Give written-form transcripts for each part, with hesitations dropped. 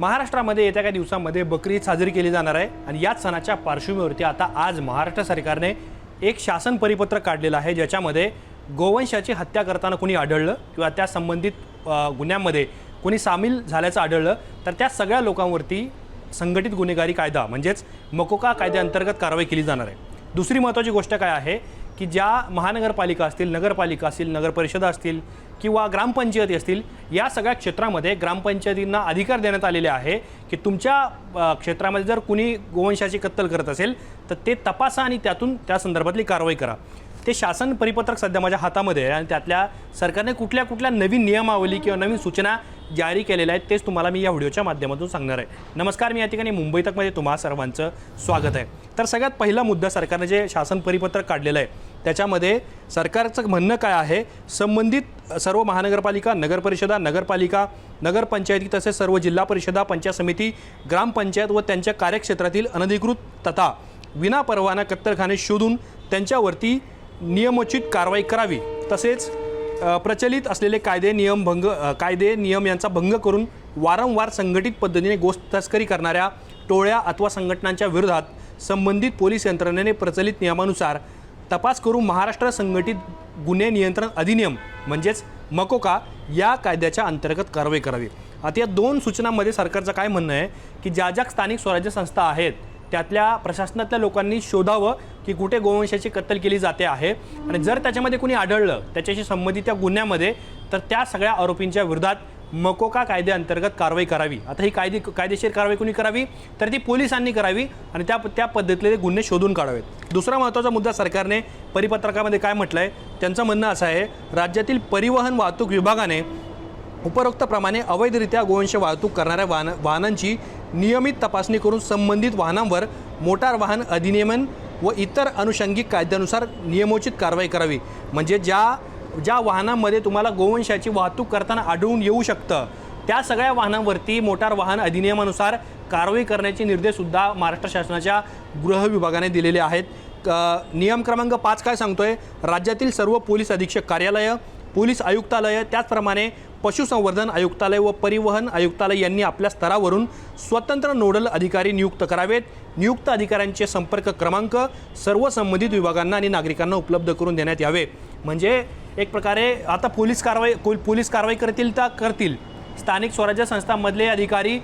महाराष्ट्रामध्ये येत्या काही दिवसांमध्ये बकरी ईद साजरी केली जाणार आहे आणि याच सणाच्या पार्श्वभूमीवरती आता आज महाराष्ट्र सरकारने एक शासन परिपत्रक काढलेलं आहे, ज्याच्यामध्ये गोवंशाची हत्या करताना कोणी आढळलं किंवा त्या संबंधित गुन्ह्यांमध्ये कोणी सामील झाल्याचं आढळलं तर त्या सगळ्या लोकांवरती संघटित गुन्हेगारी कायदा म्हणजेच मकोका कायद्याअंतर्गत कारवाई केली जाणार आहे। दुसरी महत्त्वाची गोष्ट काय आहे की ज्या महानगरपालिका असतील, नगरपालिका असतील, नगरपरिषदा असतील किंवा ग्रामपंचायती असतील, या सगळ्या क्षेत्रामध्ये ग्रामपंचायतींना अधिकार देण्यात आलेले आहे की तुमच्या क्षेत्रामध्ये जर कुणी गोवंशाची कत्तल करत असेल तर ते तपासा आणि त्यातून त्या संदर्भातली कारवाई करा। ते शासन परिपत्रक सध्या माझ्या हातामध्ये आहे आणि त्यातल्या सरकारने कुठल्या कुठल्या नवीन नियमावली किंवा नवीन सूचना जारी केलेल्या आहेत तेच तुम्हाला मी या व्हिडिओच्या माध्यमातून सांगणार आहे। नमस्कार, मी या ठिकाणी मुंबई तकमध्ये तुम्हा सर्वांचं स्वागत आहे। तर सगळ्यात पहिला मुद्दा, सरकारने जे शासन परिपत्रक काढलेलं आहे त्याच्यामध्ये सरकारचं म्हणणं काय आहे, संबंधित सर्व महानगरपालिका, नगरपरिषदा, नगरपालिका, नगरपंचायती तसेच सर्व जिल्हा परिषदा, पंचायत समिती, ग्रामपंचायत व त्यांच्या कार्यक्षेत्रातील अनधिकृत तथा विनापरवाना कत्तलखाने शोधून त्यांच्यावरती नियमोचित कारवाई करावी। तसेच प्रचलित असलेले कायदे नियम यांचा भंग करून वारंवार संघटित पद्धतीने गोष्ट तस्करी करणाऱ्या टोळ्या अथवा संघटनांच्या विरोधात संबंधित पोलीस यंत्रणेने प्रचलित नियमानुसार तपास करून महाराष्ट्र संघटित गुन्हे नियंत्रण अधिनियम म्हणजेच मकोका या कायद्याच्या अंतर्गत कारवाई करावी। आता या दोन सूचनांमध्ये सरकारचं काय म्हणणं आहे की ज्या ज्या स्थानिक स्वराज्य संस्था आहेत त्यातल्या प्रशासनातल्या लोकांनी शोधावं की कुठे गोवंशाची कत्तल केली जाते आहे आणि जर त्याच्यामध्ये कोणी आढळलं त्याच्याशी संबंधित त्या गुन्ह्यामध्ये तर त्या सगळ्या आरोपींच्या विरोधात मकोका कायद्याअंतर्गत कारवाई करावी। आता ही कायदेशीर कारवाई कोणी करावी तर ती पोलिसांनी करावी आणि त्या पद्धतीने गुन्हे शोधून काढावेत। दुसरा महत्त्वाचा मुद्दा सरकारने परिपत्रकामध्ये काय म्हटलं आहे, त्यांचं म्हणणं असं आहे, राज्यातील परिवहन वाहतूक विभागाने उपरोक्तप्रमाणे अवैधरित्या गोवंश वाहतूक करणाऱ्या वाहनांची नियमित तपासणी करून संबंधित वाहनांवर मोटार वाहन अधिनियम व इतर अनुषंगिक कायद्यानुसार नियमोचित कारवाई करावी। म्हणजे ज्या वाहनांमध्ये तुम्हाला गोवंशाची वाहतूक करताना आढळून येऊ शकतं त्या सगळ्या वाहनांवरती मोटार वाहन अधिनियमानुसार कारवाई करण्याचे निर्देशसुद्धा महाराष्ट्र शासनाच्या गृह विभागाने दिलेले आहेत। नियम क्रमांक 5 काय सांगतोय, राज्यातील सर्व पोलीस अधीक्षक कार्यालय, पोलीस आयुक्तालय, त्याचप्रमाणे पशुसंवर्धन आयुक्तालय व परिवहन आयुक्तालय यांनी आपल्या स्तरावरून स्वतंत्र नोडल अधिकारी नियुक्त करावेत। नियुक्त अधिकाऱ्यांचे संपर्क क्रमांक सर्व संबंधित विभागांना आणि नागरिकांना उपलब्ध करून देण्यात यावे। म्हणजे एक प्रकारे आता पोलीस कारवाई करतील तर करतील, स्थानिक स्वराज्य संस्थांमधले अधिकारी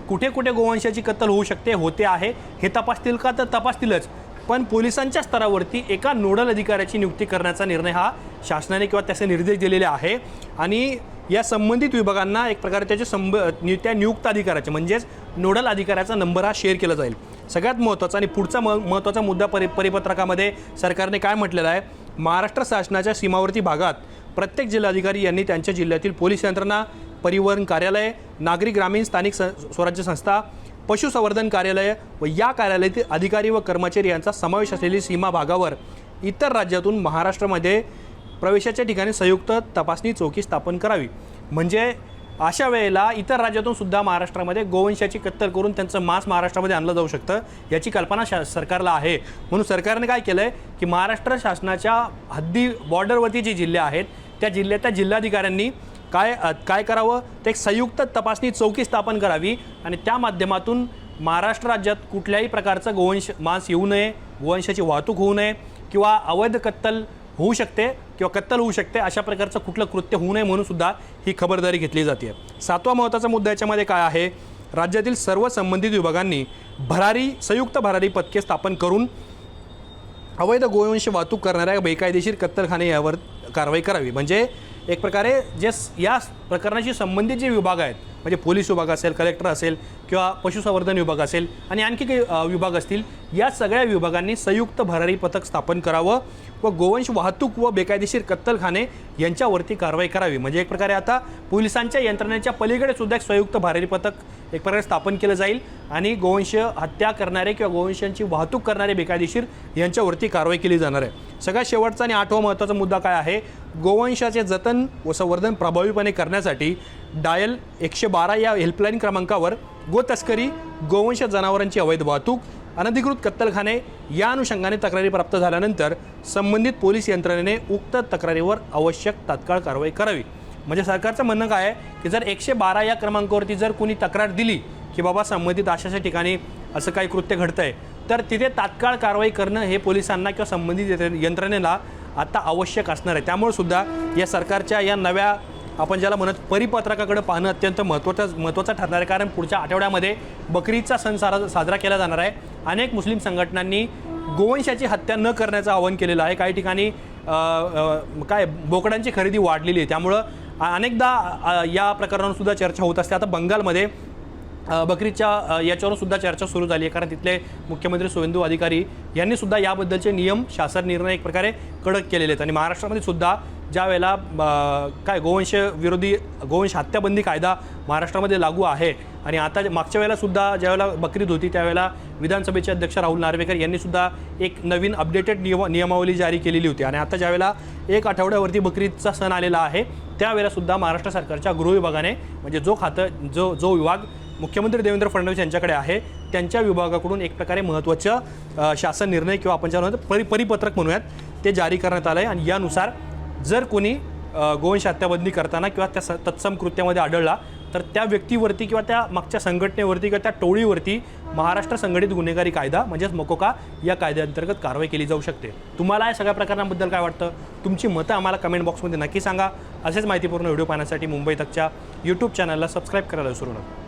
कुठे कुठे गोवंशाची कत्तल होऊ शकते, होते आहे हे तपासतील का तर तपासतीलच, पण पोलिसांच्या स्तरावरती एका नोडल अधिकाऱ्याची नियुक्ती करण्याचा निर्णय हा शासनाने किंवा त्याचे निर्देश दिलेले आहे आणि या संबंधित विभागांना एक प्रकारे त्याचे त्या नियुक्त अधिकाऱ्याचे म्हणजेच नोडल अधिकाऱ्याचा नंबर हा शेअर केला जाईल। सगळ्यात महत्त्वाचा आणि पुढचा महत्त्वाचा मुद्दा परिपत्रकामध्ये सरकारने काय म्हटलेलं आहे, महाराष्ट्र शासनाच्या सीमावर्ती भागात प्रत्येक जिल्हाधिकारी यांनी त्यांच्या जिल्ह्यातील पोलीस यंत्रणा, परिवहन कार्यालय, नागरी ग्रामीण स्थानिक स्वराज्य संस्था, पशुसंवर्धन कार्यालय व या कार्यालयातील अधिकारी व कर्मचारी यांचा समावेश असलेली सीमा भागावर इतर राज्यातून महाराष्ट्रामध्ये प्रवेशाच्या ठिकाणी संयुक्त तपासणी चौकी स्थापन करावी। म्हणजे अशा वेळेला इतर राज्यातून सुद्धा महाराष्ट्रामध्ये गोवंशाची कत्तल करून त्यांचं मांस महाराष्ट्रामध्ये आणलं जाऊ शकतं याची कल्पना सरकारला आहे। म्हणून सरकारने काय केलं आहे की महाराष्ट्र शासनाच्या हद्दी बॉर्डरवरती जे जिल्हे आहेत त्या जिल्ह्यातल्या जिल्हाधिकाऱ्यांनी काय करावं, ते एक संयुक्त तपासणी चौकी स्थापन करावी आणि त्या माध्यमातून महाराष्ट्र राज्यात कुठल्याही प्रकारचं मांस येऊ नये, गोवंशाची वाहतूक होऊ नये किंवा अवैध कत्तल होऊ शकते किंवा कत्तल होऊ शकते अशा प्रकारचं कुठलं कृत्य होऊ नये म्हणून सुद्धा ही खबरदारी घेतली जाते। सातवा महत्त्वाचा मुद्दा याच्यामध्ये काय आहे, राज्यातील सर्व संबंधित विभागांनी संयुक्त भरारी पथके स्थापन करून अवैध गोवंश वाहतूक करणाऱ्या बेकायदेशीर कत्तलखाने यावर कारवाई करावी। म्हणजे एक प्रकारे या प्रकरणाशी संबंधित जे विभाग आहेत म्हणजे पोलीस विभाग असेल, कलेक्टर असेल किंवा पशुसंवर्धन विभाग असेल आणि आणखी काही विभाग असतील, या सगळ्या विभागांनी संयुक्त भरारी पथक स्थापन करावं व गोवंश वाहतूक व बेकायदेशीर कत्तलखाने यांच्यावरती कारवाई करावी। म्हणजे एक प्रकारे आता पोलिसांच्या यंत्रणेच्या पलीकडे सुद्धा एक संयुक्त भरारी पथक एक प्रकारे स्थापन केलं जाईल आणि गोवंश हत्या करणारे किंवा गोवंशांची वाहतूक करणारे बेकायदेशीर यांच्यावरती कारवाई केली जाणार आहे। सगळ्यात शेवटचा आणि 8वा महत्त्वाचा मुद्दा काय आहे, गोवंशाचे जतन व संवर्धन प्रभावीपणे करण्यासाठी डायल 112 या हेल्पलाईन क्रमांकावर गोतस्करी, गोवंश जनावरांची अवैध वाहतूक, अनधिकृत कत्तलखाने या अनुषंगाने तक्रारी प्राप्त झाल्यानंतर संबंधित पोलीस यंत्रणेने उक्त तक्रारीवर आवश्यक तात्काळ कारवाई करावी। म्हणजे सरकारचं म्हणणं काय आहे की जर 112 या क्रमांकावरती जर कोणी तक्रार दिली की बाबा संबंधित अशाच्या ठिकाणी असं काही कृत्य घडतं आहे, तर तिथे तात्काळ कारवाई करणं हे पोलिसांना किंवा संबंधित यंत्रणेला आता आवश्यक असणार आहे. त्यामुळे सुद्धा या सरकारच्या या नव्या आपण ज्याला म्हणत परिपत्रकाकडे पाहणं अत्यंत महत्त्वाचं ठरणार आहे. कारण पुढच्या आठवड्यामध्ये बकरी ईदचा सण साजरा केला जाणार आहे. अनेक मुस्लिम संघटनांनी गोवंशाची हत्या न करण्याचं आवाहन केलेलं आहे. काही ठिकाणी बोकडांची खरेदी वाढलेली आहे. त्यामुळं अनेकदा या प्रकरणावर सुद्धा चर्चा होत असते. आता बंगालमध्ये बकरीच्या याच्यावरून सुद्धा चर्चा सुरू झाली आहे. कारण तिथले मुख्यमंत्री शुवेंदू अधिकारी यांनी सुद्धा याबद्दलचे नियम शासन निर्णय एक प्रकारे कडक केलेले आहेत. आणि महाराष्ट्रामध्ये सुद्धा ज्या वेळेला गोवंश हत्याबंदी कायदा महाराष्ट्रामध्ये लागू आहे आणि आता मागच्या वेळेला सुद्धा ज्यावेळेला बकरीद होती त्यावेळेला विधानसभेचे अध्यक्ष राहुल नार्वेकर यांनी सुद्धा एक नवीन अपडेटेड नियमावली जारी केलेली होती. आणि आता ज्यावेळेला एक आठवड्यावरती बकरीदचा सण आलेला आहे त्यावेळेला सुद्धा महाराष्ट्र सरकारच्या गृह विभागाने म्हणजे जो विभाग मुख्यमंत्री देवेंद्र फडणवीस यांच्याकडे आहे त्यांच्या विभागाकडून एक प्रकारे महत्त्वाचं शासन निर्णय किंवा आपण ज्याला परिपत्रक म्हणूयात ते जारी करण्यात आलं आहे. आणि यानुसार जर कोणी गोवंश हत्याबंदी करताना किंवा त्या तत्सम कृत्यामध्ये आढळला तर त्या व्यक्तीवरती किंवा त्या मागच्या संघटनेवरती किंवा त्या टोळीवरती महाराष्ट्र संघटित गुन्हेगारी कायदा म्हणजेच मकोका या कायद्याअंतर्गत कारवाई केली जाऊ शकते. तुम्हाला या सगळ्या प्रकरणाबद्दल काय वाटतं? तुमची मतं आम्हाला कमेंट बॉक्समध्ये नक्की सांगा. असेच माहितीपूर्ण व्हिडिओ पाहण्यासाठी मुंबई तकच्या यूट्यूब चॅनलला सबस्क्राईब करायला विसरू नका.